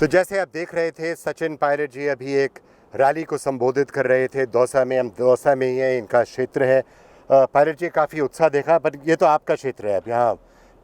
तो जैसे आप देख रहे थे, सचिन पायलट जी अभी एक रैली को संबोधित कर रहे थे दौसा में। हम दौसा में ही है, इनका क्षेत्र है। पायलट जी काफ़ी उत्साह देखा, पर ये तो आपका क्षेत्र है, आप यहाँ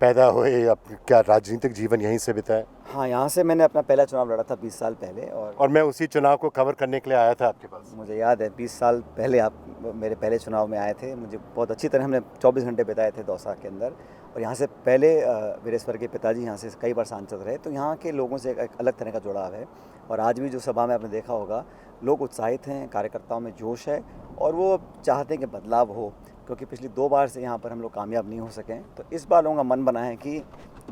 पैदा हुए, अब क्या राजनीतिक जीवन यहीं से बिताया? हाँ, यहाँ से मैंने अपना पहला चुनाव लड़ा था 20 साल पहले। और मैं उसी चुनाव को कवर करने के लिए आया था आपके पास। मुझे याद है 20 साल पहले आप मेरे पहले चुनाव में आए थे। मुझे बहुत अच्छी तरह हमने 24 घंटे बिताए थे दौसा के अंदर। और यहाँ से पहले वीरेश्वर के पिताजी यहाँ से कई बार सांसद रहे, तो यहाँ के लोगों से एक अलग तरह का जुड़ाव है। और आज भी जो सभा में आपने देखा होगा, लोग उत्साहित हैं, कार्यकर्ताओं में जोश है और वो चाहते हैं कि बदलाव हो, क्योंकि पिछली 2 बार से यहाँ पर हम लोग कामयाब नहीं हो सकें। तो इस बार लोगों का मन बना है कि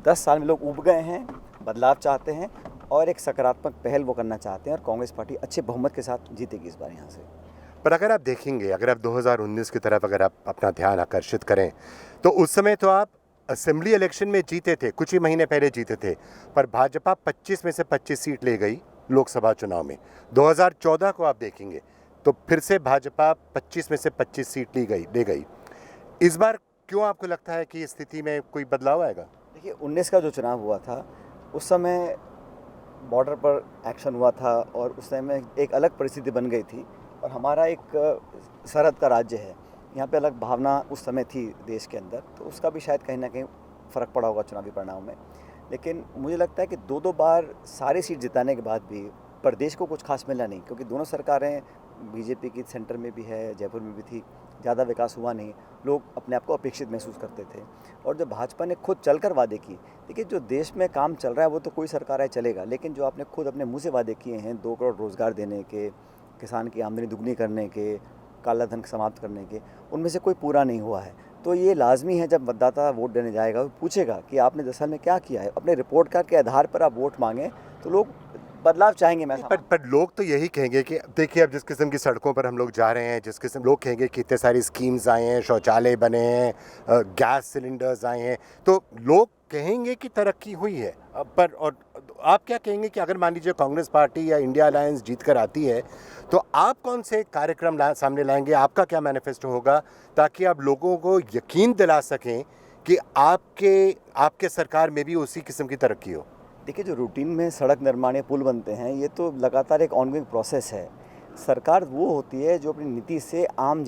10 साल में लोग उब गए हैं, बदलाव चाहते हैं और एक सकारात्मक पहल वो करना चाहते हैं, और कांग्रेस पार्टी अच्छे बहुमत के साथ जीतेगी इस बार यहाँ से। पर अगर आप देखेंगे, अगर आप 2019 की तरफ अगर आप अपना ध्यान आकर्षित करें, तो उस समय तो आप असेंबली इलेक्शन में जीते थे, कुछ ही महीने पहले जीते थे, पर भाजपा 25 में से 25 सीट ले गई लोकसभा चुनाव में। 2014 को आप देखेंगे तो फिर से भाजपा 25 में से 25 सीट ले गई। इस बार क्यों आपको लगता है कि इस स्थिति में कोई बदलाव आएगा? देखिए, 19 का जो चुनाव हुआ था उस समय बॉर्डर पर एक्शन हुआ था और उस समय एक अलग परिस्थिति बन गई थी, और हमारा एक सरहद का राज्य है, यहाँ पे अलग भावना उस समय थी देश के अंदर, तो उसका भी शायद कहीं ना कहीं फ़र्क पड़ा होगा चुनावी परिणाम में। लेकिन मुझे लगता है कि 2-2 बार सारी सीट जिताने के बाद भी प्रदेश को कुछ खास मिला नहीं, क्योंकि दोनों सरकारें बीजेपी की सेंटर में भी है, जयपुर में भी थी, ज़्यादा विकास हुआ नहीं, लोग अपने आप को अपेक्षित महसूस करते थे। और जो भाजपा ने खुद चलकर वादे किए, देखिए जो देश में काम चल रहा है वो तो कोई सरकार है चलेगा, लेकिन जो आपने खुद अपने मुंह से वादे किए हैं 2 करोड़ रोज़गार देने के, किसान की आमदनी दुगनी करने के, काला धन समाप्त करने के, उनमें से कोई पूरा नहीं हुआ है। तो ये लाजमी है, जब मतदाता वोट देने जाएगा वो पूछेगा कि आपने 10 साल में क्या किया है। अपने रिपोर्ट कार्ड के आधार पर आप वोट मांगें तो लोग बदलाव चाहेंगे। मैं पर लोग तो यही कहेंगे कि देखिए, अब जिस किस्म की सड़कों पर हम लोग जा रहे हैं, जिस किस्म लोग कहेंगे कि इतने सारी स्कीम्स आए हैं, शौचालय बने हैं, गैस सिलेंडर्स आए हैं, तो लोग कहेंगे कि तरक्की हुई है। पर और आप क्या कहेंगे कि अगर मान लीजिए कांग्रेस पार्टी या इंडिया अलायंस जीत कर आती है, तो आप कौन से कार्यक्रम सामने लाएंगे? आपका क्या मैनिफेस्टो होगा, ताकि आप लोगों को यकीन दिला सकें कि आपके सरकार में भी उसी किस्म की तरक्की हो? देखिए, जो रूटीन में सड़क निर्माण या पुल बनते हैं, ये तो लगातार एक ऑनगोइंग प्रोसेस है। सरकार वो होती है जो अपनी नीति से आम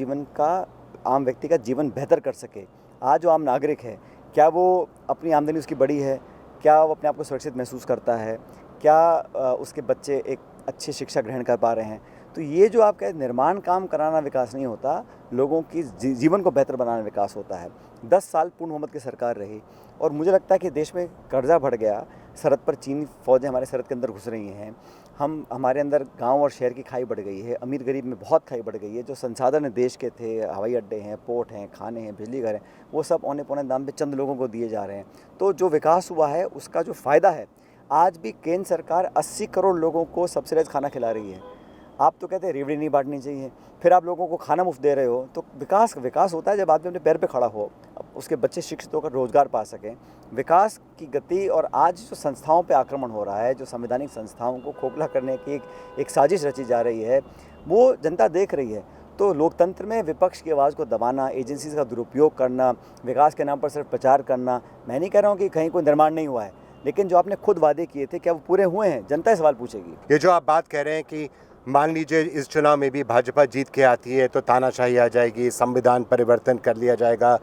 व्यक्ति का जीवन बेहतर कर सके। आज जो आम नागरिक है, क्या वो अपनी आमदनी उसकी बड़ी है? क्या वो अपने आप को सुरक्षित महसूस करता है? क्या उसके बच्चे एक अच्छी शिक्षा ग्रहण कर पा रहे हैं? तो ये जो आपका निर्माण काम कराना विकास नहीं होता, लोगों की जीवन को बेहतर बनाना विकास होता है। 10 साल पूर्ण बहुमत की सरकार रही और मुझे लगता है कि देश में कर्जा बढ़ गया। सरहद पर चीनी फ़ौजें हमारे सरहद के अंदर घुस रही हैं। हमारे अंदर गांव और शहर की खाई बढ़ गई है, अमीर गरीब में बहुत खाई बढ़ गई है। जो संसाधन देश के थे, हवाई अड्डे हैं, पोर्ट हैं, खाने हैं, बिजली घर हैं, वो सब औने पौने दाम पे चंद लोगों को दिए जा रहे हैं। तो जो विकास हुआ है उसका जो फ़ायदा है, आज भी केंद्र सरकार 80 करोड़ लोगों को सब्सिडाइज खाना खिला रही है। आप तो कहते हैं रेवड़ी नहीं बांटनी चाहिए, फिर आप लोगों को खाना मुफ्त दे रहे हो। तो विकास होता है जब आदमी अपने पैर पे खड़ा हो, उसके बच्चे शिक्षित होकर रोजगार पा सकें। विकास की गति, और आज जो संस्थाओं पे आक्रमण हो रहा है, जो संवैधानिक संस्थाओं को खोखला करने की एक साजिश रची जा रही है, वो जनता देख रही है। तो लोकतंत्र में विपक्ष की आवाज़ को दबाना, एजेंसीज का दुरुपयोग करना, विकास के नाम पर सिर्फ प्रचार करना, मैं नहीं कह रहा हूँ कि कहीं कोई निर्माण नहीं हुआ है, लेकिन जो आपने खुद वादे किए थे क्या वो पूरे हुए हैं? जनता सवाल पूछेगी। ये जो आप बात कह रहे हैं कि मान लीजिए इस चुनाव में भी भाजपा जीत के आती है, तो तानाशाही आ जाएगी, संविधान परिवर्तन कर लिया जाएगा,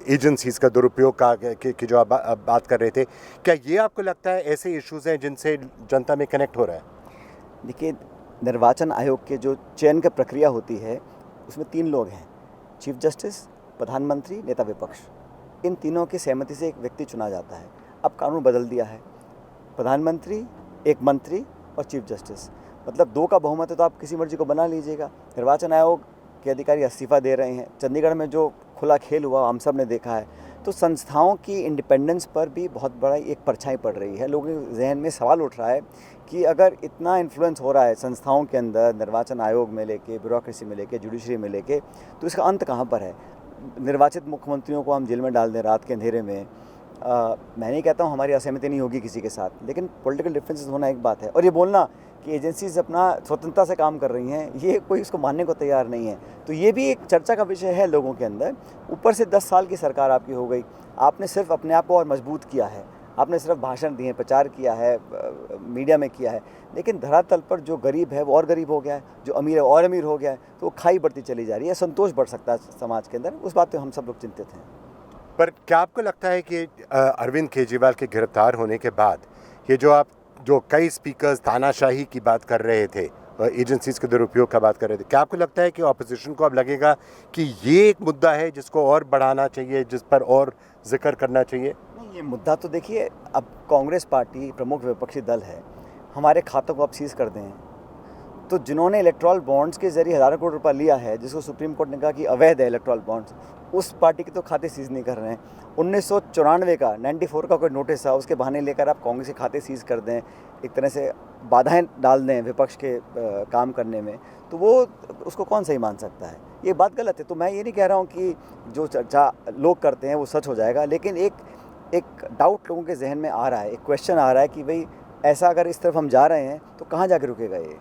एजेंसीज का दुरुपयोग की जो आप बात कर रहे थे, क्या ये आपको लगता है ऐसे इश्यूज हैं जिनसे जनता में कनेक्ट हो रहा है? देखिए, निर्वाचन आयोग के जो चयन की प्रक्रिया होती है उसमें 3 लोग हैं, चीफ जस्टिस, प्रधानमंत्री, नेता विपक्ष। इन तीनों की सहमति से एक व्यक्ति चुना जाता है। अब कानून बदल दिया है, प्रधानमंत्री, एक मंत्री और चीफ जस्टिस, मतलब 2 का बहुमत है तो आप किसी मर्जी को बना लीजिएगा। निर्वाचन आयोग के अधिकारी इस्तीफा दे रहे हैं। चंडीगढ़ में जो खुला खेल हुआ हम सब ने देखा है। तो संस्थाओं की इंडिपेंडेंस पर भी बहुत बड़ा एक परछाई पड़ रही है। लोगों के जहन में सवाल उठ रहा है कि अगर इतना इन्फ्लुएंस हो रहा है संस्थाओं के अंदर, निर्वाचन आयोग में लेके, ब्यूरोक्रेसी में लेके, जुडिशरी में लेके, तो इसका अंत कहाँ पर है? निर्वाचित मुख्यमंत्रियों को हम जेल में डाल दें रात के अंधेरे में। मैं नहीं कहता हूँ हमारी असहमति नहीं होगी किसी के साथ, लेकिन पॉलिटिकल डिफरेंसेस होना एक बात है, और ये बोलना कि एजेंसीज अपना स्वतंत्रता से काम कर रही हैं, ये कोई इसको मानने को तैयार नहीं है। तो ये भी एक चर्चा का विषय है लोगों के अंदर। ऊपर से 10 साल की सरकार आपकी हो गई, आपने सिर्फ अपने आप को और मजबूत किया है। आपने सिर्फ भाषण दिए, प्रचार किया है, मीडिया में किया है, लेकिन धरातल पर जो गरीब है वो और गरीब हो गया है, जो अमीर है और अमीर हो गया है, तो वो खाई बढ़ती चली जा रही है। संतोष बढ़ सकता है समाज के अंदर, उस बात पे हम सब लोग चिंतित हैं। पर क्या आपको लगता है कि अरविंद केजरीवाल के गिरफ्तार होने के बाद ये जो कई स्पीकर्स तानाशाही की बात कर रहे थे, एजेंसीज के दुरुपयोग का बात कर रहे थे, क्या आपको लगता है कि ऑपोजिशन को अब लगेगा कि ये एक मुद्दा है जिसको और बढ़ाना चाहिए, जिस पर और जिक्र करना चाहिए? नहीं, ये मुद्दा तो देखिए, अब कांग्रेस पार्टी प्रमुख विपक्षी दल है, हमारे खातों को अब सीज कर दें, तो जिन्होंने इलेक्ट्रल बॉन्ड्स के जरिए हज़ारों करोड़ रुपया लिया है, जिसको सुप्रीम कोर्ट ने कहा कि अवैध है इलेक्ट्रल बॉन्ड्स, उस पार्टी के तो खाते सीज नहीं कर रहे हैं। 1994 का 94 का कोई नोटिस था, उसके बहाने लेकर आप कांग्रेस के खाते सीज कर दें, एक तरह से बाधाएं डाल दें विपक्ष के काम करने में, तो वो उसको कौन सही मान सकता है? ये बात गलत है। तो मैं ये नहीं कह रहा हूँ कि जो चर्चा लोग करते हैं वो सच हो जाएगा, लेकिन एक डाउट लोगों के जहन में आ रहा है, एक क्वेश्चन आ रहा है कि भाई ऐसा अगर इस तरफ हम जा रहे हैं तो कहाँ जाके रुकेगा ये?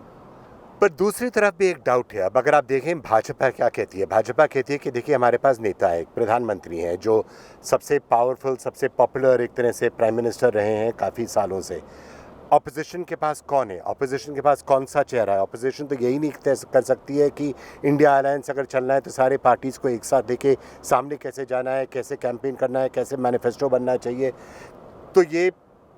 पर दूसरी तरफ भी एक डाउट है। अब अगर आप देखें भाजपा क्या कहती है, भाजपा कहती है कि देखिए हमारे पास नेता है, एक प्रधानमंत्री हैं जो सबसे पावरफुल, सबसे पॉपुलर एक तरह से प्राइम मिनिस्टर रहे हैं काफ़ी सालों से। ऑपोजिशन के पास कौन है, ऑपोजिशन के पास कौन सा चेहरा है? ऑपोजिशन तो यही नहीं तय कर सकती है कि इंडिया अलायंस अगर चलना है तो सारे पार्टीज़ को एक साथ लेके सामने कैसे जाना है, कैसे कैंपेन करना है, कैसे मैनिफेस्टो बनना चाहिए, तो ये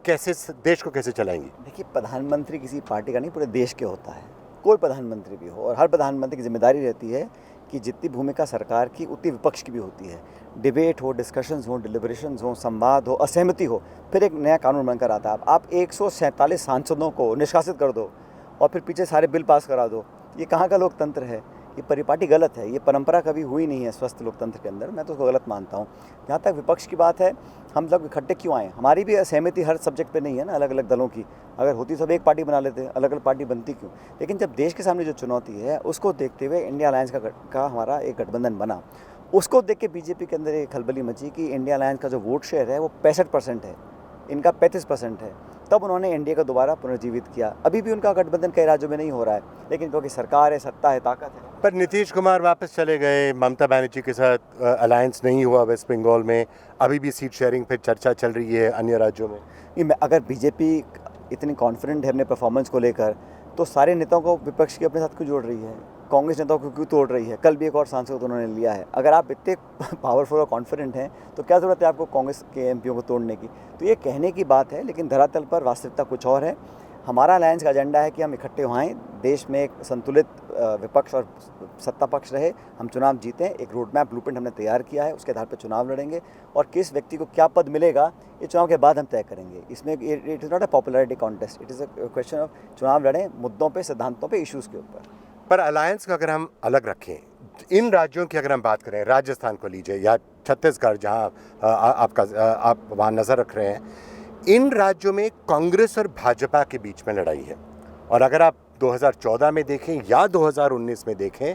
कैसे देश को कैसे चलाएंगी? देखिए, प्रधानमंत्री किसी पार्टी का नहीं, पूरे देश के होता है, कोई प्रधानमंत्री भी हो, और हर प्रधानमंत्री की जिम्मेदारी रहती है कि जितनी भूमिका सरकार की उतनी विपक्ष की भी होती है। डिबेट हो, डिस्कशंस हो, डिलिब्रेशंस हो, संवाद हो, असहमति हो, फिर एक नया कानून बनकर आता है। आप 147 सांसदों को निष्कासित कर दो और फिर पीछे सारे बिल पास करा दो, ये कहाँ का लोकतंत्र है? ये परिपाटी गलत है, ये परंपरा कभी हुई नहीं है स्वस्थ लोकतंत्र के अंदर, मैं तो उसको गलत मानता हूँ। जहाँ तक विपक्ष की बात है, हम लोग इकट्ठे क्यों आए? हमारी भी असहमति हर सब्जेक्ट पे नहीं है ना, अलग अलग दलों की। अगर होती सब एक पार्टी बना लेते, अलग अलग पार्टी बनती क्यों? लेकिन जब देश के सामने जो चुनौती है उसको देखते हुए इंडिया अलायंस का हमारा एक गठबंधन बना, उसको देख के बीजेपी के अंदर एक खलबली मची कि इंडिया अलायंस का जो वोट शेयर है वो 65% है, इनका 35% है। तब उन्होंने एनडीए को दोबारा पुनर्जीवित किया। अभी भी उनका गठबंधन कई राज्यों में नहीं हो रहा है, लेकिन क्योंकि सरकार है, सत्ता है, ताकत है। पर नीतीश कुमार वापस चले गए, ममता बनर्जी के साथ अलायंस नहीं हुआ वेस्ट बंगाल में, अभी भी सीट शेयरिंग पे चर्चा चल रही है अन्य राज्यों में। नहीं, मैं अगर बीजेपी इतनी कॉन्फिडेंट है अपने परफॉर्मेंस को लेकर, तो सारे नेताओं को विपक्ष के अपने साथ क्यों जोड़ रही है? कांग्रेस नेताओं को क्यों तोड़ रही है? कल भी एक और सांसद उन्होंने लिया है। अगर आप इतने पावरफुल और कॉन्फिडेंट हैं तो क्या ज़रूरत है आपको कांग्रेस के एमपीओ को तोड़ने की? तो ये कहने की बात है, लेकिन धरातल पर वास्तविकता कुछ और है। हमारा अलायंस का एजेंडा है कि हम इकट्ठे होएं, देश में एक संतुलित विपक्ष और सत्ता पक्ष रहे, हम चुनाव जीतें। एक रोड मैप ब्लूप्रिंट हमने तैयार किया है, उसके आधार पर चुनाव लड़ेंगे, और किस व्यक्ति को क्या पद मिलेगा ये चुनाव के बाद हम तय करेंगे। इसमें it is not a popularity contest, it is a question of चुनाव लड़ें मुद्दों पर, सिद्धांतों पर, इशूज़ के ऊपर। पर अलायंस को अगर हम अलग रखें, इन राज्यों की अगर हम बात करें, राजस्थान को लीजिए या छत्तीसगढ़ जहां आप वहाँ नज़र रख रहे हैं, इन राज्यों में कांग्रेस और भाजपा के बीच में लड़ाई है। और अगर आप 2014 में देखें या 2019 में देखें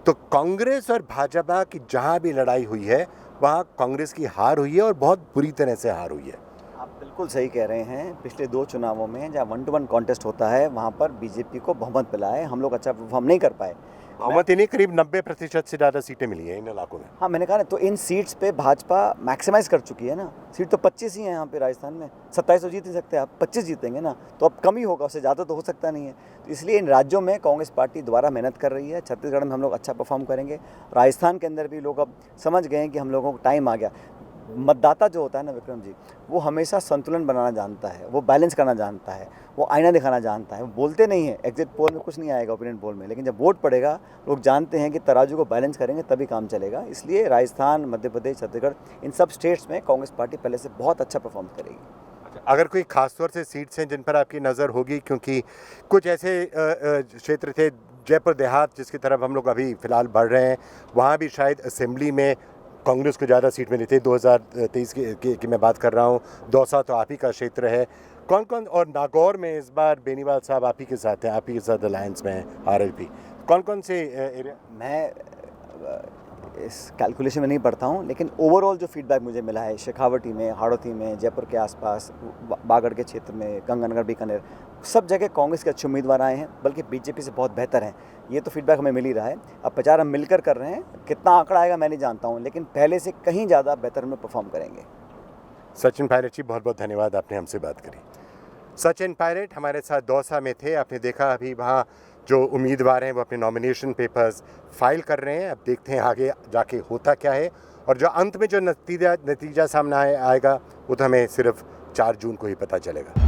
तो कांग्रेस और भाजपा की जहां भी लड़ाई हुई है वहाँ कांग्रेस की हार हुई है, और बहुत बुरी तरह से हार हुई है। आप बिल्कुल सही कह रहे हैं। पिछले 2 चुनावों में जहाँ 1-to-1 कॉन्टेस्ट होता है, वहाँ पर बीजेपी को बहुमत मिला है। हम लोग अच्छा परफॉर्म नहीं कर पाए। बहुमत इन्हें करीब 90% से ज़्यादा सीटें मिली हैं इन इलाकों में। हाँ, मैंने कहा ना, तो इन सीट्स पे भाजपा मैक्सिमाइज़ कर चुकी है ना। सीट तो 25 ही हैं यहाँ पे राजस्थान में, 27 तो जीत नहीं सकते आप, 25 जीतेंगे ना, तो अब कम ही होगा, उससे ज़्यादा तो हो सकता नहीं है। तो इसलिए इन राज्यों में कांग्रेस पार्टी दोबारा मेहनत कर रही है। छत्तीसगढ़ में हम लोग अच्छा परफॉर्म करेंगे। राजस्थान के अंदर भी लोग अब समझ गए हैं कि हम लोगों को टाइम आ गया। मतदाता जो होता है ना विक्रम जी, वो हमेशा संतुलन बनाना जानता है, वो बैलेंस करना जानता है, वो आईना दिखाना जानता है। वो बोलते नहीं है, एग्जिट पोल में कुछ नहीं आएगा, ओपिनियन पोल में, लेकिन जब वोट पड़ेगा लोग जानते हैं कि तराजू को बैलेंस करेंगे तभी काम चलेगा। इसलिए राजस्थान, मध्य प्रदेश, छत्तीसगढ़, इन सब स्टेट्स में कांग्रेस पार्टी पहले से बहुत अच्छा परफॉर्म करेगी। अगर कोई खास तौर से सीट्स हैं जिन पर आपकी नज़र होगी, क्योंकि कुछ ऐसे क्षेत्र थे, जयपुर देहात जिसकी तरफ हम लोग अभी फ़िलहाल बढ़ रहे हैं, वहाँ भी शायद असेंबली में कांग्रेस को ज़्यादा सीट मिली थी। 2023 की मैं बात कर रहा हूँ। दौसा तो आप ही का क्षेत्र है। कौन कौन, और नागौर में इस बार बेनीवाल साहब आप ही के साथ हैं, आप ही के साथ अलायंस में हैं आरएलपी, कौन कौन से एरिया? मैं इस कैलकुलेशन में नहीं पढ़ता हूँ, लेकिन ओवरऑल जो फीडबैक मुझे मिला है, शेखावटी में, हाड़ौती में, जयपुर के आसपास, बागड़ के क्षेत्र में, गंगानगर, बीकानेर, सब जगह कांग्रेस के अच्छे उम्मीदवार आए हैं, बल्कि बीजेपी से बहुत बेहतर हैं। ये तो फीडबैक हमें मिल ही रहा है। अब प्रचार हम मिलकर कर रहे हैं, कितना आंकड़ा आएगा मैं नहीं जानता हूँ, लेकिन पहले से कहीं ज़्यादा बेहतर में परफॉर्म करेंगे। सचिन पायलट जी, बहुत बहुत धन्यवाद, आपने हमसे बात करी। सचिन पायलट हमारे साथ दौसा में थे। आपने देखा अभी वहाँ जो उम्मीदवार हैं वो अपने नॉमिनेशन पेपर्स फाइल कर रहे हैं। अब देखते हैं आगे जाके होता क्या है, और जो अंत में जो नतीजा सामने आएगा वो तो हमें सिर्फ 4 जून को ही पता चलेगा।